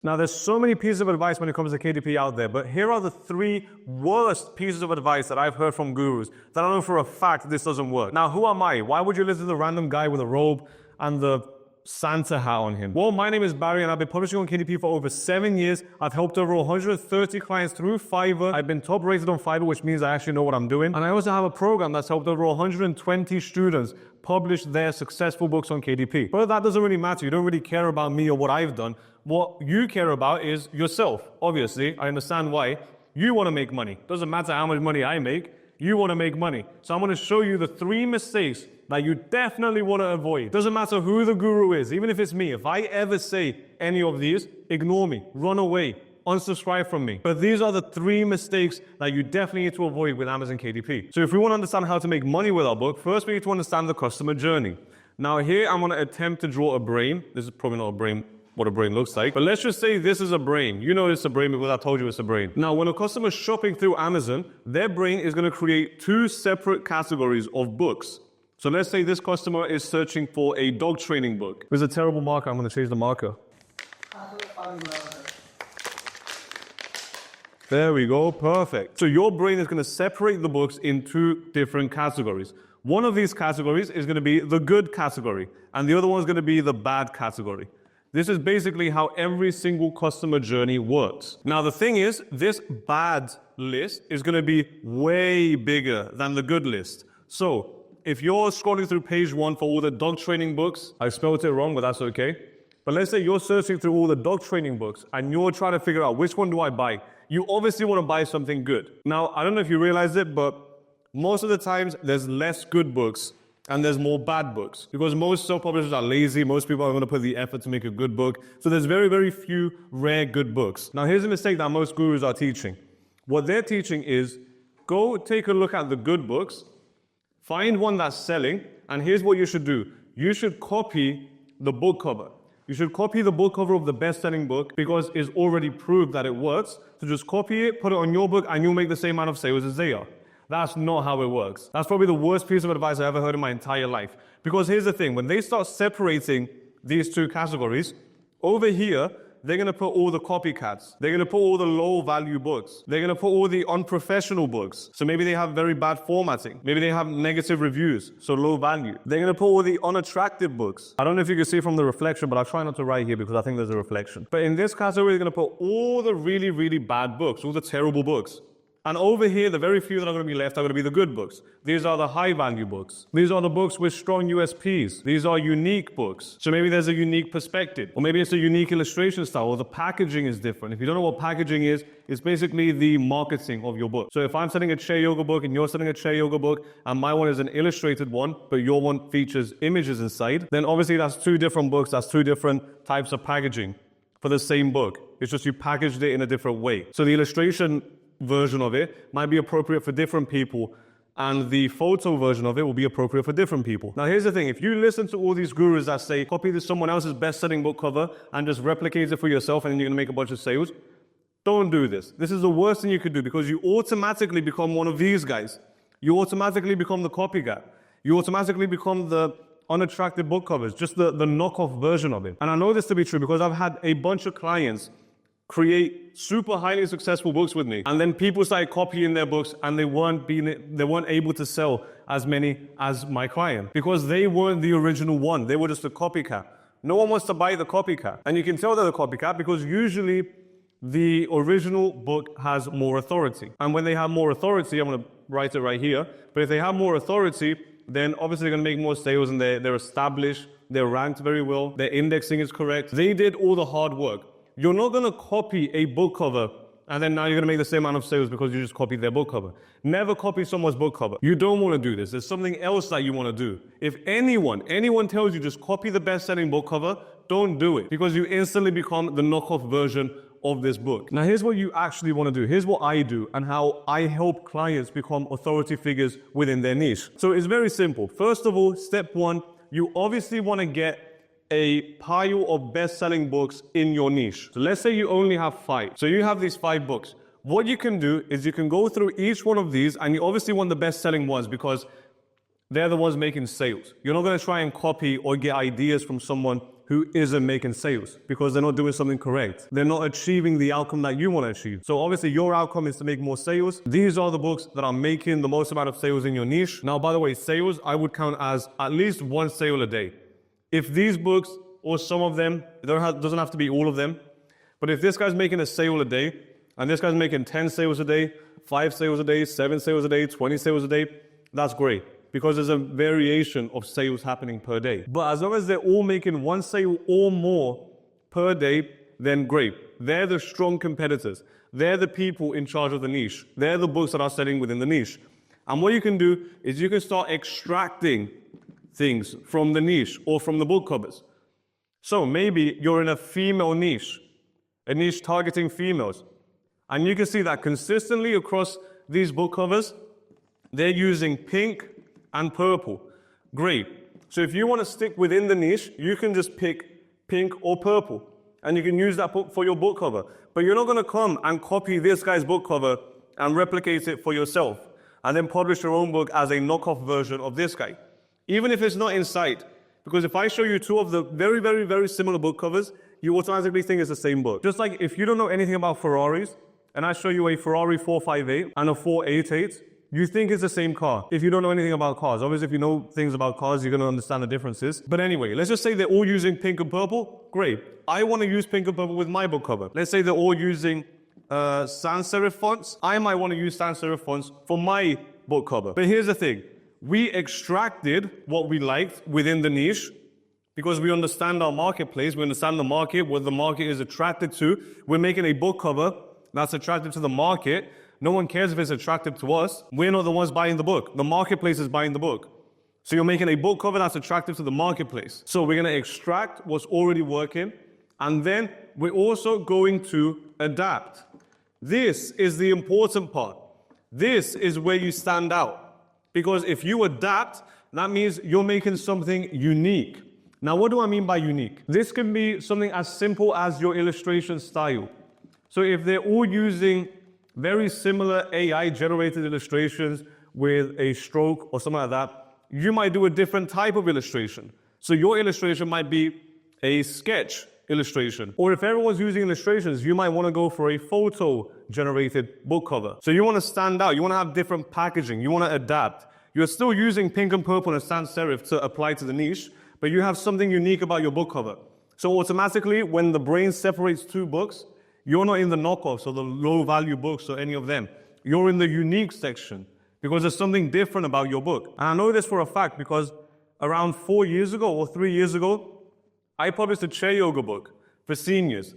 Now, there's so many pieces of advice when it comes to KDP out there, but here are the 3 worst pieces of advice that I've heard from gurus that I know for a fact this doesn't work. Now, who am I? Why would you listen to the random guy with a robe and the Santa hat on him? Well, my name is Barry and I've been publishing on KDP for over 7 years. I've helped over 130 clients through Fiverr. I've been top rated on Fiverr, which means I actually know what I'm doing. And I also have a program that's helped over 120 students publish their successful books on KDP. But that doesn't really matter. You don't really care about me or what I've done. What you care about is yourself. Obviously, I understand why. You want to make money. Doesn't matter how much money I make. You want to make money. So I'm going to show you the 3 mistakes that you definitely want to avoid. Doesn't matter who the guru is, even if it's me. If I ever say any of these, ignore me, run away, unsubscribe from me. But these are the 3 mistakes that you definitely need to avoid with Amazon KDP. So if we want to understand how to make money with our book, first we need to understand the customer journey. Now here I'm going to attempt to draw a brain. This is probably not a brain, what a brain looks like. But let's just say this is a brain. You know it's a brain because I told you it's a brain. Now, when a customer is shopping through Amazon, their brain is going to create 2 separate categories of books. So let's say this customer is searching for a dog training book. There's a terrible marker. I'm going to change the marker. There we go. Perfect. So your brain is going to separate the books in 2 different categories. One of these categories is going to be the good category, and the other one is going to be the bad category. This is basically how every single customer journey works. Now, the thing is, this bad list is going to be way bigger than the good list. So if you're scrolling through page 1 for all the dog training books, I spelled it wrong, but that's okay. But let's say you're searching through all the dog training books and you're trying to figure out which one do I buy. You obviously want to buy something good. Now, I don't know if you realize it, but most of the times there's less good books and there's more bad books because most self-publishers are lazy. Most people are going to put the effort to make a good book. So there's very, very few rare good books. Now, here's a mistake that most gurus are teaching. What they're teaching is go take a look at the good books, find one that's selling, and here's what you should do. You should copy the book cover. You should copy the book cover of the best-selling book because it's already proved that it works. So just copy it, put it on your book, and you'll make the same amount of sales as they are. That's not how it works. That's probably the worst piece of advice I ever heard in my entire life. Because here's the thing, when they start separating these 2 categories, over here, they're going to put all the copycats. They're going to put all the low-value books. They're going to put all the unprofessional books. So maybe they have very bad formatting. Maybe they have negative reviews, so low value. They're going to put all the unattractive books. I don't know if you can see from the reflection, but I'll try not to write here because I think there's a reflection. But in this category, they're going to put all the really, really bad books, all the terrible books. And over here, the very few that are going to be left are going to be the good books. These are the high-value books. These are the books with strong USPs. These are unique books. So maybe there's a unique perspective. Or maybe it's a unique illustration style, or the packaging is different. If you don't know what packaging is, it's basically the marketing of your book. So if I'm selling a chair yoga book and you're selling a chair yoga book, and my one is an illustrated one, but your one features images inside, then obviously that's 2 different books. That's 2 different types of packaging for the same book. It's just you packaged it in a different way. So the illustration version of it might be appropriate for different people, and the photo version of it will be appropriate for different people. Now, here's the thing. If you listen to all these gurus that say, copy this someone else's best-selling book cover and just replicate it for yourself and then you're going to make a bunch of sales, don't do this. This is the worst thing you could do because you automatically become one of these guys. You automatically become the copycat. You automatically become the unattractive book covers, just the knockoff version of it. And I know this to be true because I've had a bunch of clients create super highly successful books with me. And then people started copying their books and they weren't able to sell as many as my client because they weren't the original one. They were just a copycat. No one wants to buy the copycat. And you can tell they're the copycat because usually the original book has more authority. And when they have more authority, I'm going to write it right here, but if they have more authority, then obviously they're going to make more sales and they're established, they're ranked very well, their indexing is correct. They did all the hard work. You're not going to copy a book cover and then now you're going to make the same amount of sales because you just copied their book cover. Never copy someone's book cover. You don't want to do this. There's something else that you want to do. If anyone tells you just copy the best-selling book cover, don't do it because you instantly become the knockoff version of this book. Now, here's what you actually want to do. Here's what I do and how I help clients become authority figures within their niche. So it's very simple. First of all, step 1, you obviously want to get a pile of best-selling books in your niche. So let's say you only have 5. So you have these 5 books. What you can do is you can go through each one of these and you obviously want the best-selling ones because they're the ones making sales. You're not going to try and copy or get ideas from someone who isn't making sales because they're not doing something correct. They're not achieving the outcome that you want to achieve. So obviously your outcome is to make more sales. These are the books that are making the most amount of sales in your niche. Now, by the way, sales, I would count as at least one sale a day. If these books or some of them, it doesn't have to be all of them, but if this guy's making a sale a day and this guy's making 10 sales a day, 5 sales a day, 7 sales a day, 20 sales a day, that's great, because there's a variation of sales happening per day. But as long as they're all making one sale or more per day, then great. They're the strong competitors. They're the people in charge of the niche. They're the books that are selling within the niche. And what you can do is you can start extracting things from the niche or from the book covers. So maybe you're in a female niche, a niche targeting females. And you can see that consistently across these book covers, they're using pink and purple. Great. So if you want to stick within the niche, you can just pick pink or purple, and you can use that for your book cover. But you're not going to come and copy this guy's book cover and replicate it for yourself, and then publish your own book as a knockoff version of this guy, even if it's not in sight. Because if I show you two of the very, very, very similar book covers, you automatically think it's the same book. Just like if you don't know anything about Ferraris, and I show you a Ferrari 458 and a 488, you think it's the same car if you don't know anything about cars. Obviously, if you know things about cars, you're going to understand the differences. But anyway, let's just say they're all using pink and purple. Great. I want to use pink and purple with my book cover. Let's say they're all using sans serif fonts. I might want to use sans serif fonts for my book cover. But here's the thing. We extracted what we liked within the niche because we understand our marketplace. We understand the market, what the market is attracted to. We're making a book cover that's attractive to the market. No one cares if it's attractive to us. We're not the ones buying the book. The marketplace is buying the book. So you're making a book cover that's attractive to the marketplace. So we're going to extract what's already working, and then we're also going to adapt. This is the important part. This is where you stand out. Because if you adapt, that means you're making something unique. Now, what do I mean by unique? This can be something as simple as your illustration style. So if they're all using very similar AI-generated illustrations with a stroke or something like that, you might do a different type of illustration. So your illustration might be a sketch illustration. Or if everyone's using illustrations, you might want to go for a photo-generated book cover. So you want to stand out. You want to have different packaging. You want to adapt. You're still using pink and purple and sans serif to apply to the niche, but you have something unique about your book cover. So automatically, when the brain separates two books, you're not in the knockoffs or the low-value books or any of them. You're in the unique section because there's something different about your book. And I know this for a fact because around 4 years ago or 3 years ago, I published a chair yoga book for seniors.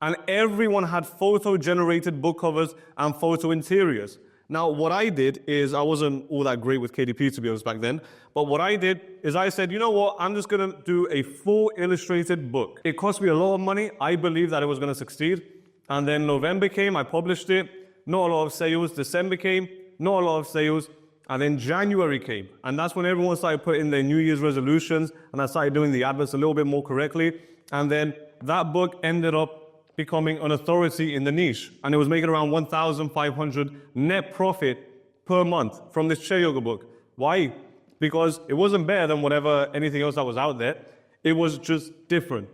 And everyone had photo-generated book covers and photo interiors. Now, what I did is, I wasn't all that great with KDP, to be honest, back then. But what I did is I said, you know what? I'm just going to do a full illustrated book. It cost me a lot of money. I believed that it was going to succeed. And then November came, I published it, not a lot of sales. December came, not a lot of sales. And then January came. And that's when everyone started putting their New Year's resolutions, and I started doing the adverts a little bit more correctly. And then that book ended up becoming an authority in the niche. And it was making around 1,500 net profit per month from this chair yoga book. Why? Because it wasn't better than anything else that was out there. It was just different.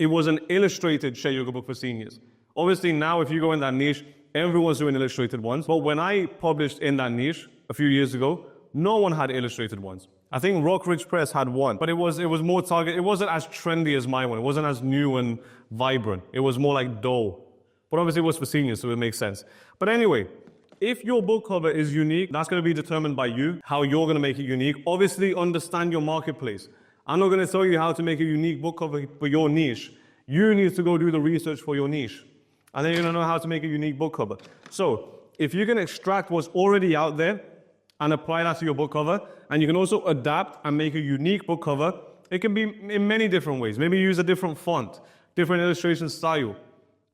It was an illustrated chair yoga book for seniors. Obviously, now if you go in that niche, everyone's doing illustrated ones. But when I published in that niche a few years ago, no one had illustrated ones. I think Rockridge Press had one, but it was more targeted. It wasn't as trendy as my one. It wasn't as new and vibrant. It was more like dull. But obviously it was for seniors, so it makes sense. But anyway, if your book cover is unique, that's going to be determined by you, how you're going to make it unique. Obviously, understand your marketplace. I'm not going to tell you how to make a unique book cover for your niche. You need to go do the research for your niche. And then you're going to know how to make a unique book cover. So if you can extract what's already out there and apply that to your book cover, and you can also adapt and make a unique book cover, it can be in many different ways. Maybe use a different font, different illustration style,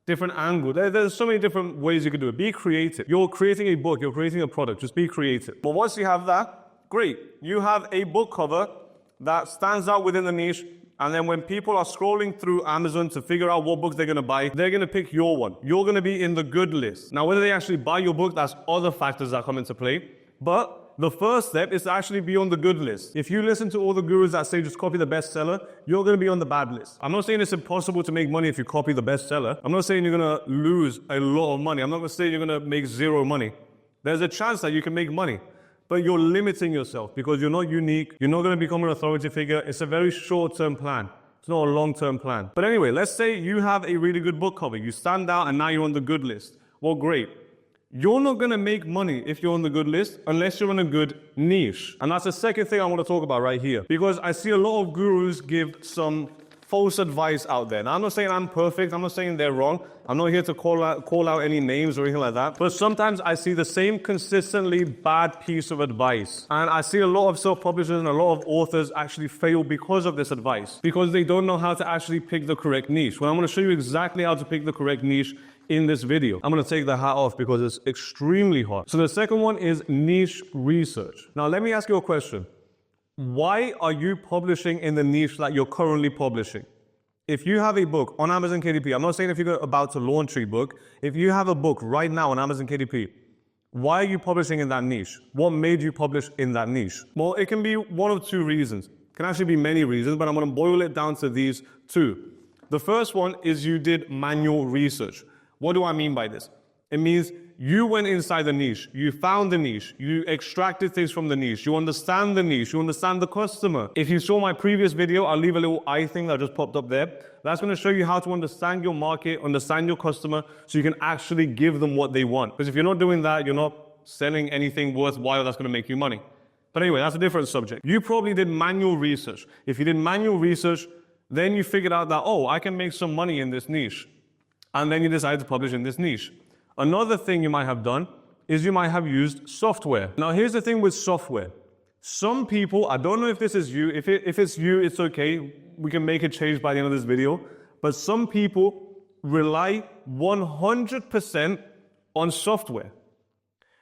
different angle. There's so many different ways you can do it. Be creative. You're creating a book, you're creating a product, just be creative. But once you have that, great. You have a book cover that stands out within the niche, and then when people are scrolling through Amazon to figure out what books they're going to buy, they're going to pick your one. You're going to be in the good list. Now, whether they actually buy your book, that's other factors that come into play. But The first step is to actually be on the good list. If you listen to all the gurus that say just copy the bestseller, you're going to be on the bad list. I'm not saying it's impossible to make money if you copy the bestseller. I'm not saying you're going to lose a lot of money. I'm not going to say you're going to make zero money. There's a chance that you can make money, but you're limiting yourself because you're not unique. You're not going to become an authority figure. It's a very short-term plan. It's not a long-term plan. But anyway, let's say you have a really good book cover. You stand out and now you're on the good list. Well, great. You're not going to make money if you're on the good list unless you're in a good niche. And that's the second thing I want to talk about right here. Because I see a lot of gurus give some false advice out there. Now, I'm not saying I'm perfect. I'm not saying they're wrong. I'm not here to call out any names or anything like that. But sometimes I see the same consistently bad piece of advice. And I see a lot of self-publishers and a lot of authors actually fail because of this advice. Because they don't know how to actually pick the correct niche. Well, I'm going to show you exactly how to pick the correct niche in this video. I'm going to take the hat off because it's extremely hot. So the second one is niche research. Now, let me ask you a question. Why are you publishing in the niche that you're currently publishing? If you have a book on Amazon KDP, I'm not saying if you're about to launch a book, if you have a book right now on Amazon KDP, why are you publishing in that niche? What made you publish in that niche? Well, it can be one of two reasons. It can actually be many reasons, but I'm going to boil it down to these two. The first one is you did manual research. What do I mean by this? It means you went inside the niche, you found the niche, you extracted things from the niche, you understand the niche, you understand the customer. If you saw my previous video, I'll leave a little eye thing that just popped up there. That's going to show you how to understand your market, understand your customer, so you can actually give them what they want. Because if you're not doing that, you're not selling anything worthwhile that's going to make you money. But anyway, that's a different subject. You probably did manual research. If you did manual research, then you figured out that, oh, I can make some money in this niche. And then you decided to publish in this niche. Another thing you might have done is you might have used software. Now, here's the thing with software. Some people, I don't know if this is you. If it's you, it's okay. We can make a change by the end of this video. But some people rely 100% on software.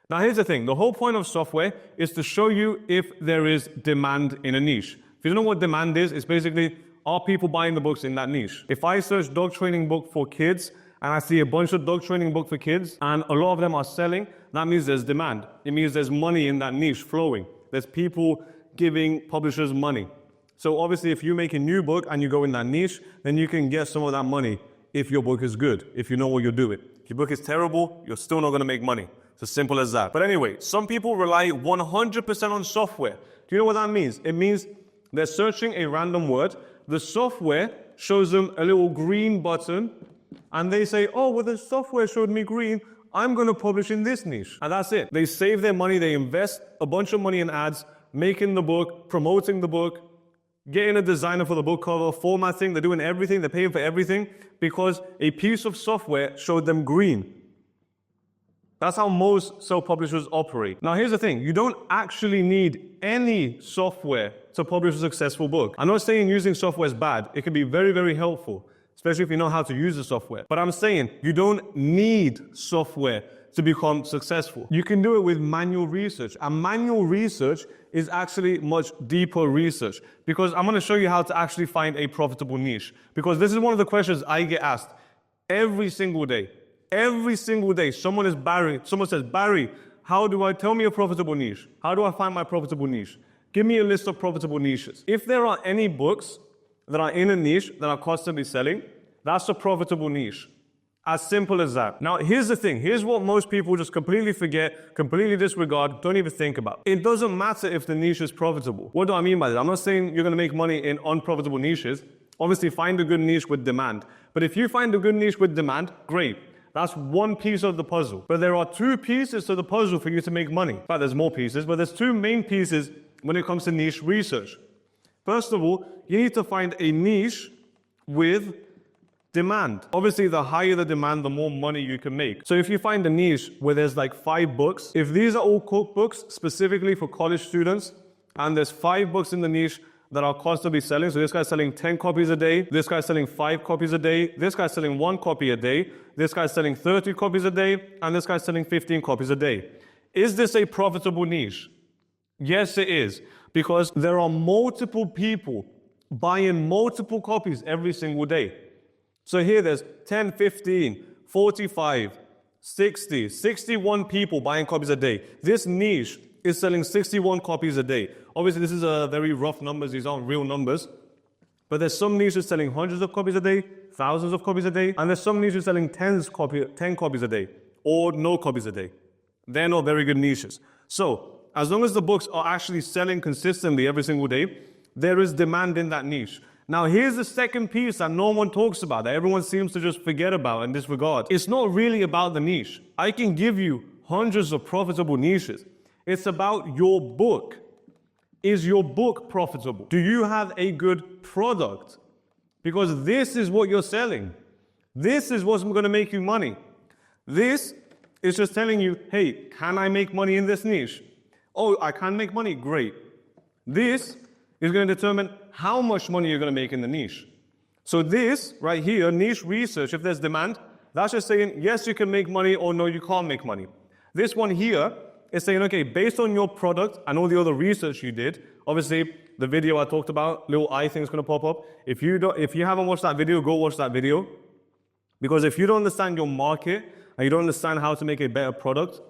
Now, here's the thing. The whole point of software is to show you if there is demand in a niche. If you don't know what demand is, it's basically, are people buying the books in that niche? If I search dog training book for kids, and I see a bunch of dog training books for kids, and a lot of them are selling, that means there's demand. It means there's money in that niche flowing. There's people giving publishers money. So obviously, if you make a new book and you go in that niche, then you can get some of that money if your book is good, if you know what you're doing. If your book is terrible, you're still not going to make money. It's as simple as that. But anyway, some people rely 100% on software. Do you know what that means? It means they're searching a random word. The software shows them a little green button, and they say, oh, well, the software showed me green. I'm going to publish in this niche. And that's it. They save their money. They invest a bunch of money in ads, making the book, promoting the book, getting a designer for the book cover, formatting. They're doing everything. They're paying for everything because a piece of software showed them green. That's how most self-publishers operate. Now, here's the thing. You don't actually need any software to publish a successful book. I'm not saying using software is bad. It can be very, very helpful, especially if you know how to use the software. But I'm saying you don't need software to become successful. You can do it with manual research. And manual research is actually much deeper research because I'm going to show you how to actually find a profitable niche. Because this is one of the questions I get asked every single day. Every single day, someone says, Barry, tell me a profitable niche? How do I find my profitable niche? Give me a list of profitable niches. If there are any books that are in a niche that are constantly selling, that's a profitable niche. As simple as that. Now, here's the thing. Here's what most people just completely forget, completely disregard, don't even think about. It doesn't matter if the niche is profitable. What do I mean by that? I'm not saying you're going to make money in unprofitable niches. Obviously, find a good niche with demand. But if you find a good niche with demand, great. That's one piece of the puzzle. But there are two pieces to the puzzle for you to make money. In fact, there's more pieces, but there's two main pieces when it comes to niche research. First of all, you need to find a niche with demand. Obviously, the higher the demand, the more money you can make. So if you find a niche where there's like 5 books, if these are all cookbooks specifically for college students, and there's 5 books in the niche that are constantly selling. So this guy's selling 10 copies a day. This guy's selling 5 copies a day. This guy's selling 1 copy a day. This guy's selling 30 copies a day. And this guy's selling 15 copies a day. Is this a profitable niche? Yes, it is. Because there are multiple people buying multiple copies every single day. So here there's 10, 15, 45, 60, 61 people buying copies a day. This niche is selling 61 copies a day. Obviously, this is a very rough numbers. These aren't real numbers. But there's some niches selling hundreds of copies a day, thousands of copies a day, and there's some niches selling 10 copies a day, or no copies a day. They're not very good niches. So, as long as the books are actually selling consistently every single day, there is demand in that niche. Now, here's the second piece that no one talks about, that everyone seems to just forget about and disregard. It's not really about the niche. I can give you hundreds of profitable niches. It's about your book. Is your book profitable? Do you have a good product? Because this is what you're selling. This is what's going to make you money. This is just telling you, hey, can I make money in this niche? Oh, I can make money? Great. This is going to determine how much money you're going to make in the niche. So this right here, niche research, if there's demand, that's just saying, yes, you can make money, or no, you can't make money. This one here is saying, okay, based on your product and all the other research you did, obviously the video I talked about, little eye thing is going to pop up. If you haven't watched that video, go watch that video. Because if you don't understand your market and you don't understand how to make a better product,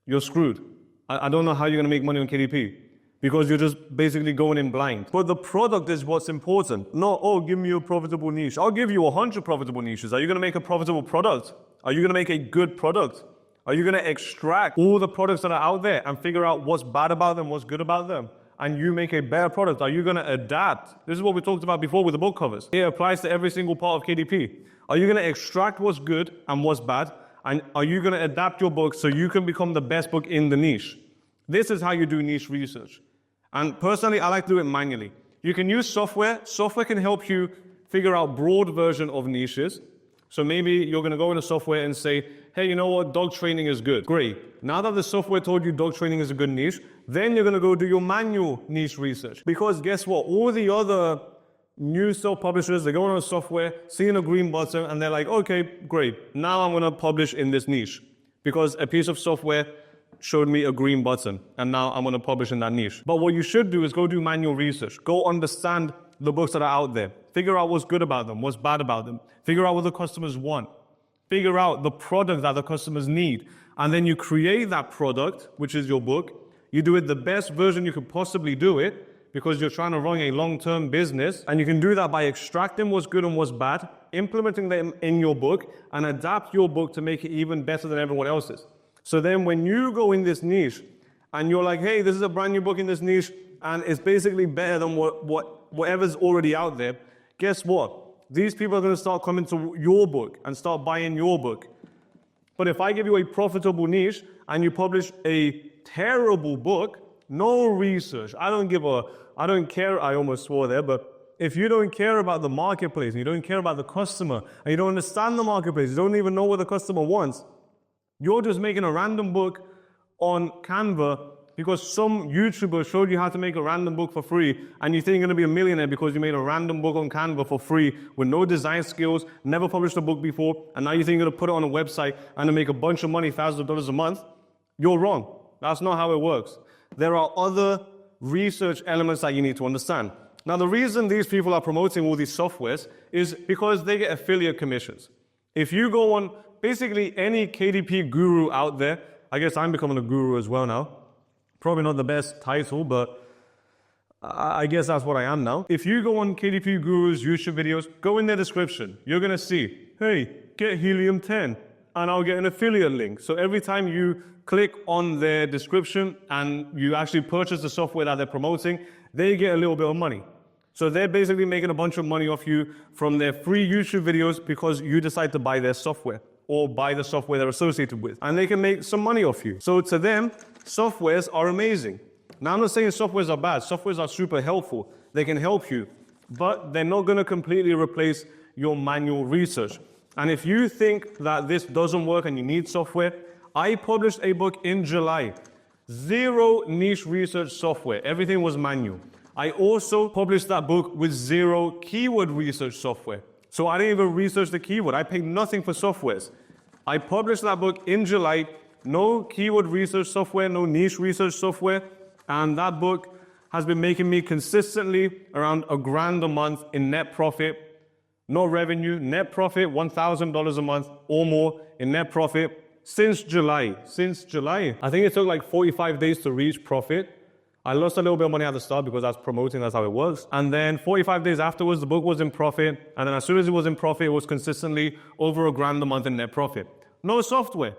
you're screwed. I don't know how you're going to make money on KDP, because you're just basically going in blind. But the product is what's important. Not, oh, give me a profitable niche. I'll give you 100 profitable niches. Are you going to make a profitable product? Are you going to make a good product? Are you going to extract all the products that are out there and figure out what's bad about them, what's good about them, and you make a better product? Are you going to adapt? This is what we talked about before with the book covers. It applies to every single part of KDP. Are you going to extract what's good and what's bad? And are you going to adapt your book so you can become the best book in the niche? This is how you do niche research. And personally, I like to do it manually. You can use software. Software can help you figure out broad version of niches. So maybe you're going to go into software and say, hey, you know what? Dog training is good. Great. Now that the software told you dog training is a good niche, then you're going to go do your manual niche research. Because guess what? All the other new self-publishers, they go on a software, seeing a green button, and they're like, okay, great. Now I'm going to publish in this niche because a piece of software showed me a green button, and now I'm going to publish in that niche. But what you should do is go do manual research. Go understand the books that are out there. Figure out what's good about them, what's bad about them. Figure out what the customers want. Figure out the product that the customers need. And then you create that product, which is your book. You do it the best version you could possibly do it, because you're trying to run a long-term business. And you can do that by extracting what's good and what's bad, implementing them in your book, and adapt your book to make it even better than everyone else's. So then when you go in this niche and you're like, hey, this is a brand new book in this niche and it's basically better than whatever's already out there, guess what? These people are going to start coming to your book and start buying your book. But if I give you a profitable niche and you publish a terrible book, no research, I don't care, I almost swore there, but if you don't care about the marketplace and you don't care about the customer and you don't understand the marketplace, you don't even know what the customer wants, you're just making a random book on Canva because some YouTuber showed you how to make a random book for free, and you think you're going to be a millionaire because you made a random book on Canva for free with no design skills, never published a book before, and now you think you're going to put it on a website and to make a bunch of money, thousands of dollars a month. You're wrong. That's not how it works. There are other research elements that you need to understand. Now, the reason these people are promoting all these softwares is because they get affiliate commissions. If you go on basically any KDP guru out there, I guess I'm becoming a guru as well now. Probably not the best title, but I guess that's what I am now. If you go on KDP Guru's YouTube videos, go in their description. You're going to see, hey, get helium-10, and I'll get an affiliate link. So every time you click on their description and you actually purchase the software that they're promoting, they get a little bit of money. So they're basically making a bunch of money off you from their free YouTube videos because you decide to buy their software or buy the software they're associated with. And they can make some money off you. So to them, softwares are amazing. Now, I'm not saying softwares are bad. Softwares are super helpful. They can help you. But they're not going to completely replace your manual research. And if you think that this doesn't work and you need software, I published a book in July. 0 niche research software. Everything was manual. I also published that book with 0 keyword research software. So I didn't even research the keyword. I paid nothing for softwares. I published that book in July. No keyword research software, no niche research software. And that book has been making me consistently around $1,000 a month in net profit. No revenue, net profit, $1,000 a month or more in net profit. since July. I think it took like 45 days to reach profit. I lost a little bit of money at the start because I was promoting, that's how it works. And then 45 days afterwards, the book was in profit. And then as soon as it was in profit, it was consistently over $1,000 a month in net profit. No software.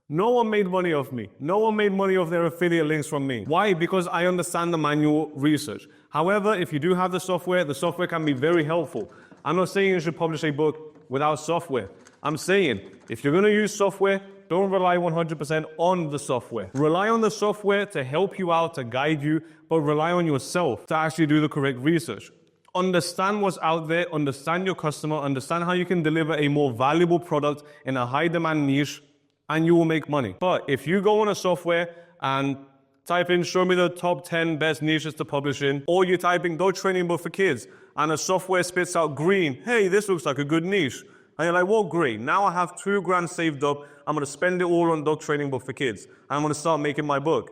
No one made money off me. No one made money off their affiliate links from me. Why? Because I understand the manual research. However, if you do have the software can be very helpful. I'm not saying you should publish a book without software. I'm saying if you're going to use software, don't rely 100% on the software. Rely on the software to help you out, to guide you, but rely on yourself to actually do the correct research. Understand what's out there, understand your customer, understand how you can deliver a more valuable product in a high demand niche, and you will make money. But if you go on a software and type in, show me the top 10 best niches to publish in, or you're typing dog training book for kids, and a software spits out green, hey, this looks like a good niche. And you're like, well, great. Now I have $2,000 saved up. I'm going to spend it all on dog training book for kids. I'm going to start making my book.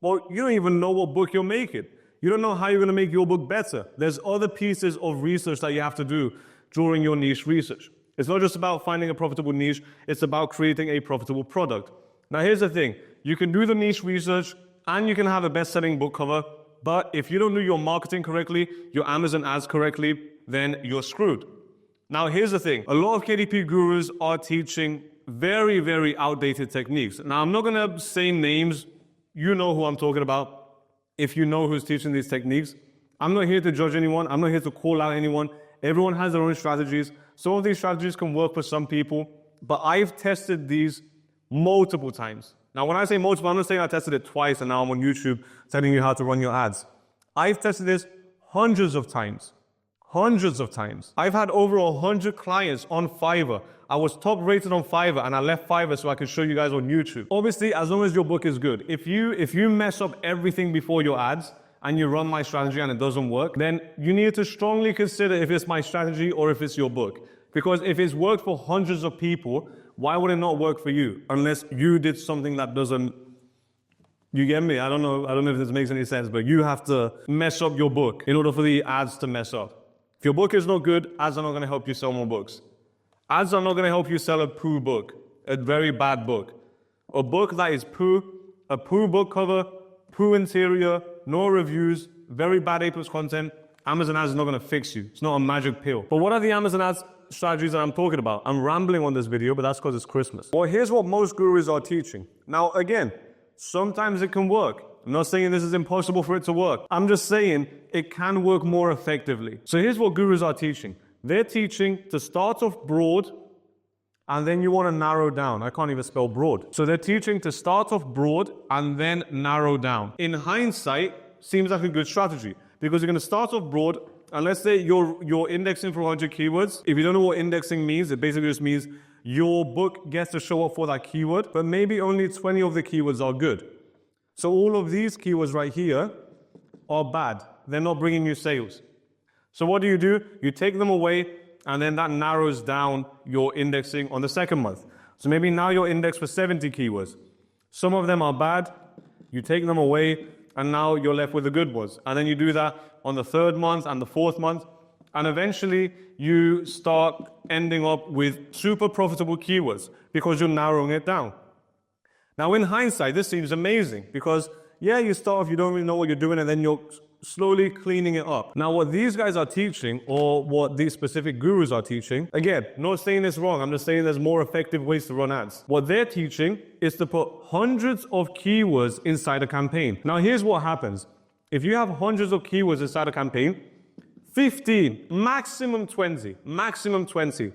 Well, you don't even know what book you're making. You don't know how you're going to make your book better. There's other pieces of research that you have to do during your niche research. It's not just about finding a profitable niche. It's about creating a profitable product. Now, here's the thing. You can do the niche research and you can have a best-selling book cover. But if you don't do your marketing correctly, your Amazon ads correctly, then you're screwed. Now, here's the thing. A lot of KDP gurus are teaching very, very outdated techniques. Now, I'm not going to say names. You know who I'm talking about. If you know who's teaching these techniques, I'm not here to judge anyone. I'm not here to call out anyone. Everyone has their own strategies. Some of these strategies can work for some people, but I've tested these multiple times. Now, when I say multiple, I'm not saying I tested it twice and now I'm on YouTube telling you how to run your ads. I've tested this hundreds of times. Hundreds of times. I've had over 100 clients on Fiverr. I was top rated on Fiverr and I left Fiverr so I could show you guys on YouTube. Obviously, as long as your book is good. If you mess up everything before your ads and you run my strategy and it doesn't work, then you need to strongly consider if it's my strategy or if it's your book. Because if it's worked for hundreds of people, why would it not work for you? Unless you did something that doesn't, you get me? I don't know if this makes any sense, but you have to mess up your book in order for the ads to mess up. If your book is not good, ads are not going to help you sell more books. Ads are not going to help you sell a poo book, a very bad book. A book that is poo, a poo book cover, poo interior, no reviews, very bad A+ content. Amazon ads is not going to fix you. It's not a magic pill. But what are the Amazon ads strategies that I'm talking about? I'm rambling on this video, but that's because it's Christmas. Well, here's what most gurus are teaching. Now, again, sometimes it can work. I'm not saying this is impossible for it to work. I'm just saying it can work more effectively. So here's what gurus are teaching. They're teaching to start off broad, and then you want to narrow down. I can't even spell broad. So they're teaching to start off broad and then narrow down. In hindsight, seems like a good strategy because you're going to start off broad, and let's say you're indexing for 100 keywords. If you don't know what indexing means, it basically just means your book gets to show up for that keyword, but maybe only 20 of the keywords are good. So all of these keywords right here are bad. They're not bringing you sales. So what do? You take them away, and then that narrows down your indexing on the second month. So maybe now you're indexed for 70 keywords. Some of them are bad. You take them away, and now you're left with the good ones. And then you do that on the third month and the fourth month. And eventually, you start ending up with super profitable keywords because you're narrowing it down. Now, in hindsight, this seems amazing because, yeah, you start off, you don't really know what you're doing, and then you're slowly cleaning it up. Now, what these guys are teaching, or what these specific gurus are teaching, again, not saying this wrong, I'm just saying there's more effective ways to run ads. What they're teaching is to put hundreds of keywords inside a campaign. Now, here's what happens. If you have hundreds of keywords inside a campaign, 15, maximum 20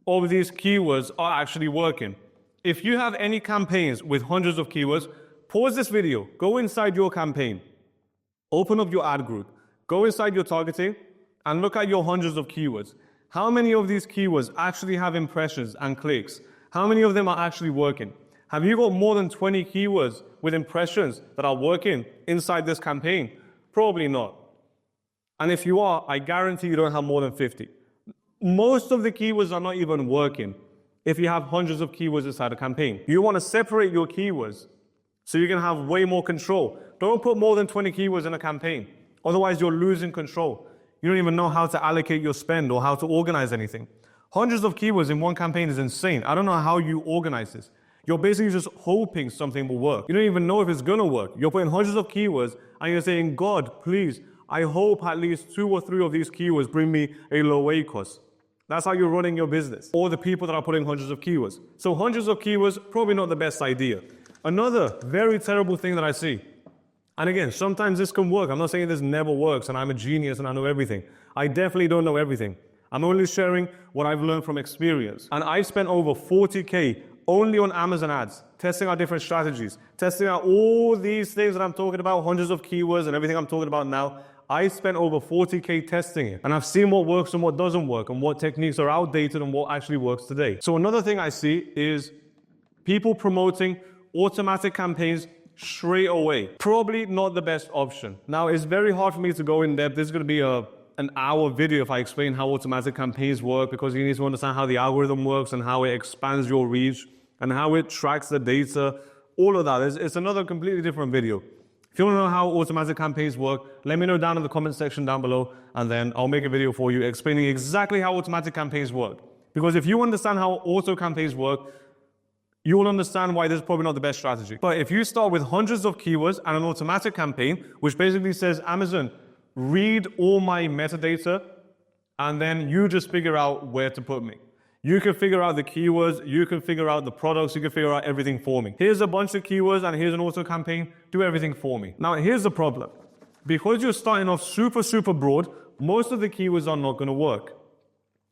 of these keywords are actually working. If you have any campaigns with hundreds of keywords, pause this video, go inside your campaign, open up your ad group, go inside your targeting, and look at your hundreds of keywords. How many of these keywords actually have impressions and clicks? How many of them are actually working? Have you got more than 20 keywords with impressions that are working inside this campaign? Probably not. And if you are, I guarantee you don't have more than 50. Most of the keywords are not even working if you have hundreds of keywords inside a campaign. You want to separate your keywords so you can have way more control. Don't put more than 20 keywords in a campaign. Otherwise, you're losing control. You don't even know how to allocate your spend or how to organize anything. Hundreds of keywords in one campaign is insane. I don't know how you organize this. You're basically just hoping something will work. You don't even know if it's gonna work. You're putting hundreds of keywords and you're saying, God, please, I hope at least 2 or 3 of these keywords bring me a low ACOS. That's how you're running your business. Or the people that are putting hundreds of keywords. So hundreds of keywords, probably not the best idea. Another very terrible thing that I see, and again, sometimes this can work. I'm not saying this never works and I'm a genius and I know everything. I definitely don't know everything. I'm only sharing what I've learned from experience. And I spent over 40K only on Amazon ads, testing out different strategies, testing out all these things that I'm talking about, hundreds of keywords and everything I'm talking about now. I spent over 40K testing it. And I've seen what works and what doesn't work and what techniques are outdated and what actually works today. So another thing I see is people promoting automatic campaigns straight away. Probably not the best option. Now, it's very hard for me to go in depth. This is going to be an hour video if I explain how automatic campaigns work, because you need to understand how the algorithm works and how it expands your reach and how it tracks the data, all of that. It's another completely different video. If you want to know how automatic campaigns work, let me know down in the comment section down below, and then I'll make a video for you explaining exactly how automatic campaigns work. Because if you understand how auto campaigns work, you will understand why this is probably not the best strategy. But if you start with hundreds of keywords and an automatic campaign, which basically says, Amazon, read all my metadata, and then you just figure out where to put me. You can figure out the keywords, you can figure out the products, you can figure out everything for me. Here's a bunch of keywords and here's an auto campaign, do everything for me. Now here's the problem. Because you're starting off super broad, most of the keywords are not gonna work.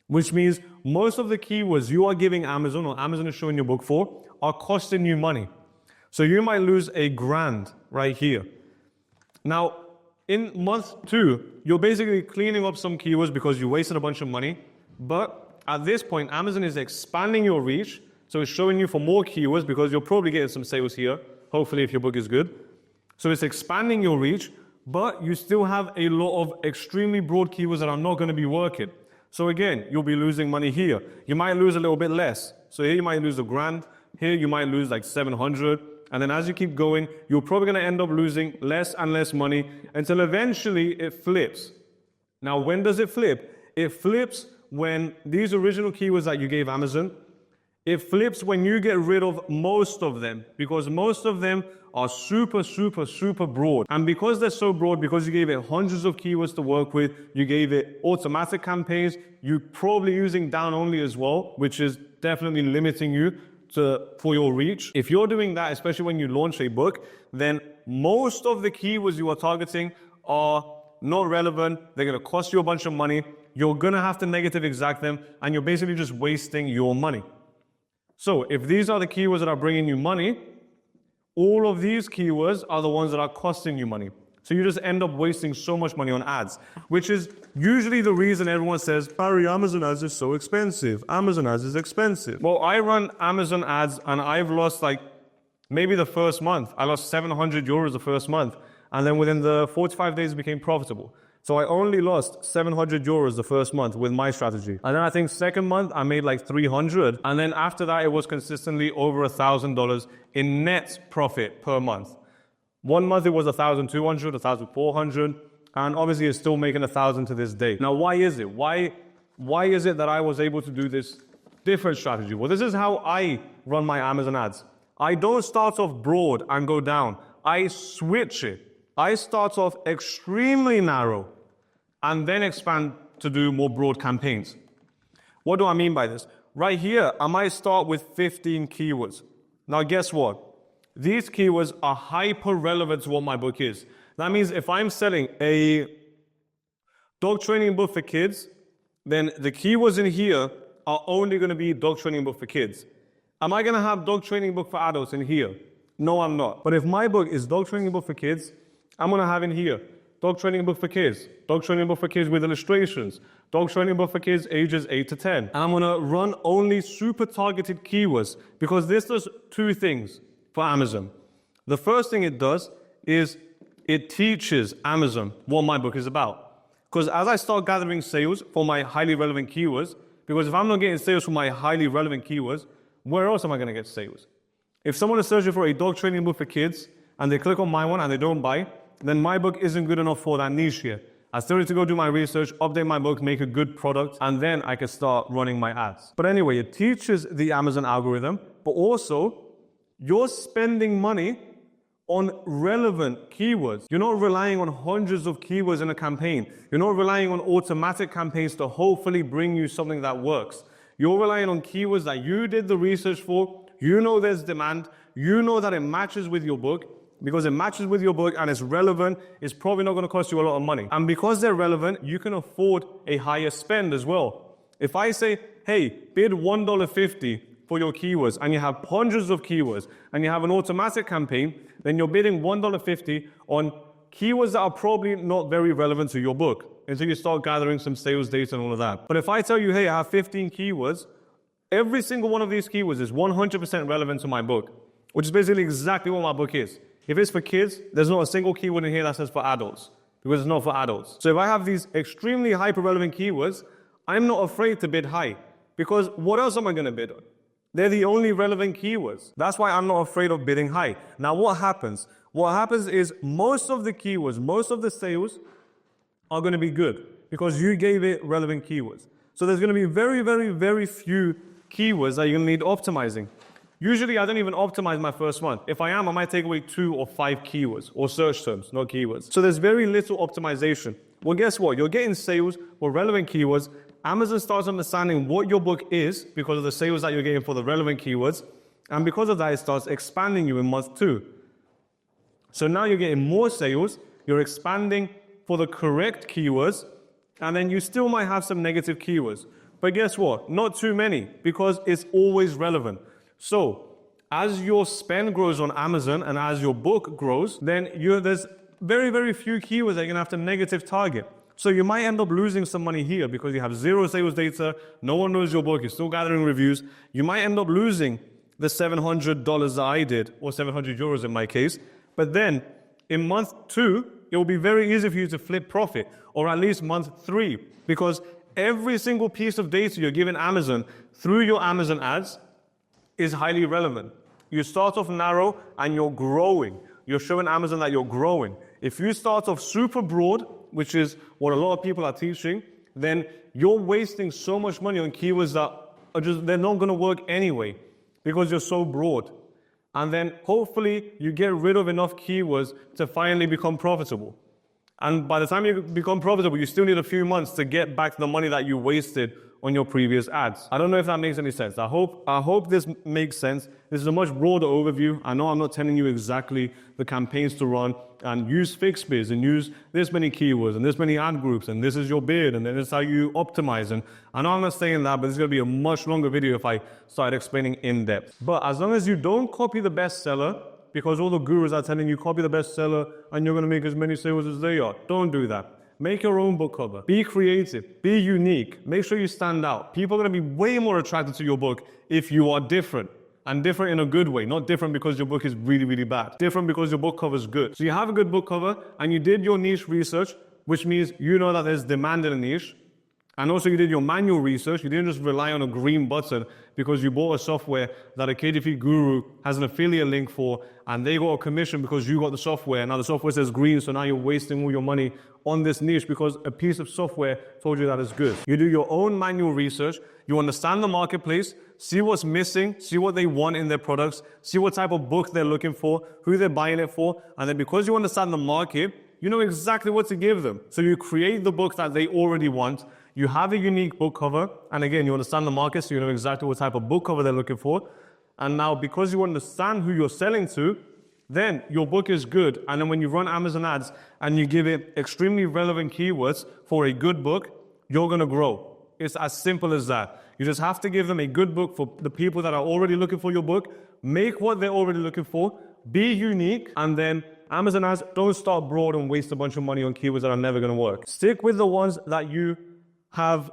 Which means most of the keywords you are giving Amazon or Amazon is showing your book for are costing you money. So you might lose $1,000 right here. Now, in month 2, you're basically cleaning up some keywords because you wasted a bunch of money, but at this point, Amazon is expanding your reach, so it's showing you for more keywords because you're probably getting some sales here, hopefully if your book is good. So it's expanding your reach, but you still have a lot of extremely broad keywords that are not going to be working. So again, you'll be losing money here. You might lose a little bit less. So here you might lose $1,000, here you might lose like 700, and then as you keep going, you're probably going to end up losing less and less money until eventually it flips. Now, when does it flip? It flips when these original keywords that you gave Amazon, it flips when you get rid of most of them, because most of them are super broad. And because they're so broad, because you gave it hundreds of keywords to work with, you gave it automatic campaigns, you're probably using down only as well, which is definitely limiting you for your reach. If you're doing that, especially when you launch a book, then most of the keywords you are targeting are not relevant. They're going to cost you a bunch of money. You're going to have to negative exact them, and you're basically just wasting your money. So if these are the keywords that are bringing you money, all of these keywords are the ones that are costing you money. So you just end up wasting so much money on ads, which is usually the reason everyone says, Barry, Amazon ads is so expensive. Amazon ads is expensive. Well, I run Amazon ads and I've lost maybe the first month. I lost 700 euros the first month. And then within the 45 days it became profitable. So I only lost 700 euros the first month with my strategy. And then I think second month I made like 300. And then after that it was consistently over $1,000 in net profit per month. 1 month it was 1,200, 1,400. And obviously it's still making 1,000 to this day. Now why is it? Why is it that I was able to do this different strategy? Well, this is how I run my Amazon ads. I don't start off broad and go down. I switch it. I start off extremely narrow and then expand to do more broad campaigns. What do I mean by this? Right here, I might start with 15 keywords. Now guess what? These keywords are hyper relevant to what my book is. That means if I'm selling a dog training book for kids, then the keywords in here are only going to be dog training book for kids. Am I going to have dog training book for adults in here? No, I'm not. But if my book is dog training book for kids, I'm going to have in here dog training book for kids, dog training book for kids with illustrations, dog training book for kids ages 8 to 10. And I'm going to run only super targeted keywords because this does 2 things for Amazon. The first thing it does is it teaches Amazon what my book is about. Because as I start gathering sales for my highly relevant keywords, because if I'm not getting sales for my highly relevant keywords, where else am I going to get sales? If someone is searching for a dog training book for kids and they click on my one and they don't buy, then my book isn't good enough for that niche here. I still need to go do my research, update my book, make a good product, and then I can start running my ads. But anyway, it teaches the Amazon algorithm, but also you're spending money on relevant keywords. You're not relying on hundreds of keywords in a campaign. You're not relying on automatic campaigns to hopefully bring you something that works. You're relying on keywords that you did the research for, you know there's demand, you know that it matches with your book. Because it matches with your book and it's relevant, it's probably not going to cost you a lot of money. And because they're relevant, you can afford a higher spend as well. If I say, hey, bid $1.50 for your keywords, and you have hundreds of keywords, and you have an automatic campaign, then you're bidding $1.50 on keywords that are probably not very relevant to your book until you start gathering some sales data and all of that. But if I tell you, hey, I have 15 keywords, every single one of these keywords is 100% relevant to my book, which is basically exactly what my book is. If it's for kids, there's not a single keyword in here that says for adults, because it's not for adults. So if I have these extremely hyper-relevant keywords, I'm not afraid to bid high, because what else am I going to bid on? They're the only relevant keywords. That's why I'm not afraid of bidding high. Now what happens? What happens is most of the keywords, most of the sales are going to be good, because you gave it relevant keywords. So there's going to be very, very, very few keywords that you're going to need optimizing. Usually, I don't even optimize my first month. If I am, I might take away 2 or 5 keywords or search terms, not keywords. So there's very little optimization. Well, guess what? You're getting sales for relevant keywords. Amazon starts understanding what your book is because of the sales that you're getting for the relevant keywords. And because of that, it starts expanding you in month 2. So now you're getting more sales. You're expanding for the correct keywords. And then you still might have some negative keywords. But guess what? Not too many, because it's always relevant. So, as your spend grows on Amazon and as your book grows, then there's very, very few keywords that you're going to have to negative target. So you might end up losing some money here because you have 0 sales data, no one knows your book, you're still gathering reviews. You might end up losing the $700 that I did, or 700 euros in my case. But then, in month 2, it will be very easy for you to flip profit, or at least month 3, because every single piece of data you're giving Amazon through your Amazon ads is highly relevant. You start off narrow and you're growing. You're showing Amazon that you're growing. If you start off super broad, which is what a lot of people are teaching, then you're wasting so much money on keywords that they're not going to work anyway because you're so broad. And then hopefully you get rid of enough keywords to finally become profitable. And by the time you become profitable, you still need a few months to get back the money that you wasted on your previous ads. I don't know if that makes any sense. I hope this makes sense. This is a much broader overview. I know I'm not telling you exactly the campaigns to run and use fixed bids and use this many keywords and this many ad groups and this is your bid and then this is how you optimize. And I know I'm not saying that, but it's going to be a much longer video if I start explaining in depth. But as long as you don't copy the bestseller, because all the gurus are telling you copy the bestseller and you're going to make as many sales as they are, don't do that. Make your own book cover. Be creative. Be unique. Make sure you stand out. People are going to be way more attracted to your book if you are different. And different in a good way. Not different because your book is really, really bad. Different because your book cover is good. So you have a good book cover and you did your niche research, which means you know that there's demand in a niche. And also you did your manual research. You didn't just rely on a green button because you bought a software that a KDP guru has an affiliate link for and they got a commission because you got the software. Now the software says green, so now you're wasting all your money on this niche because a piece of software told you that it's good. You do your own manual research. You understand the marketplace, see what's missing, see what they want in their products, see what type of book they're looking for, who they're buying it for. And then because you understand the market, you know exactly what to give them. So you create the book that they already want. You have a unique book cover, and again, you understand the market, so you know exactly what type of book cover they're looking for. And now, because you understand who you're selling to, then your book is good. And then when you run Amazon ads and you give it extremely relevant keywords for a good book, you're going to grow. It's as simple as that. You just have to give them a good book for the people that are already looking for your book. Make what they're already looking for. Be unique, and then Amazon ads, don't start broad and waste a bunch of money on keywords that are never going to work. Stick with the ones that you have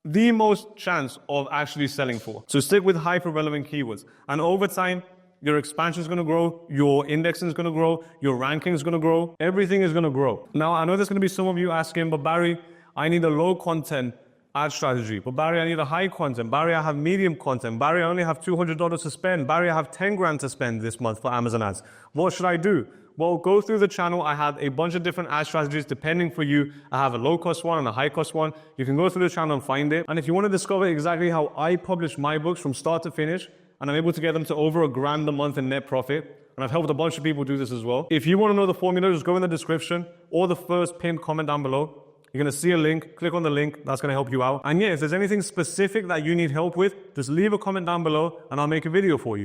the most chance of actually selling for. So stick with hyper-relevant keywords. And over time, your expansion is going to grow, your indexing is going to grow, your ranking is going to grow, everything is going to grow. Now, I know there's going to be some of you asking, but Barry, I need a low content ad strategy. But Barry, I need a high content. Barry, I have medium content. Barry, I only have $200 to spend. Barry, I have 10 grand to spend this month for Amazon ads. What should I do? Well, go through the channel. I have a bunch of different ad strategies depending for you. I have a low cost one and a high cost one. You can go through the channel and find it. And if you want to discover exactly how I publish my books from start to finish, and I'm able to get them to over $1,000 a month in net profit, and I've helped a bunch of people do this as well. If you want to know the formula, just go in the description or the first pinned comment down below. You're going to see a link, click on the link, that's going to help you out. And yeah, if there's anything specific that you need help with, just leave a comment down below and I'll make a video for you.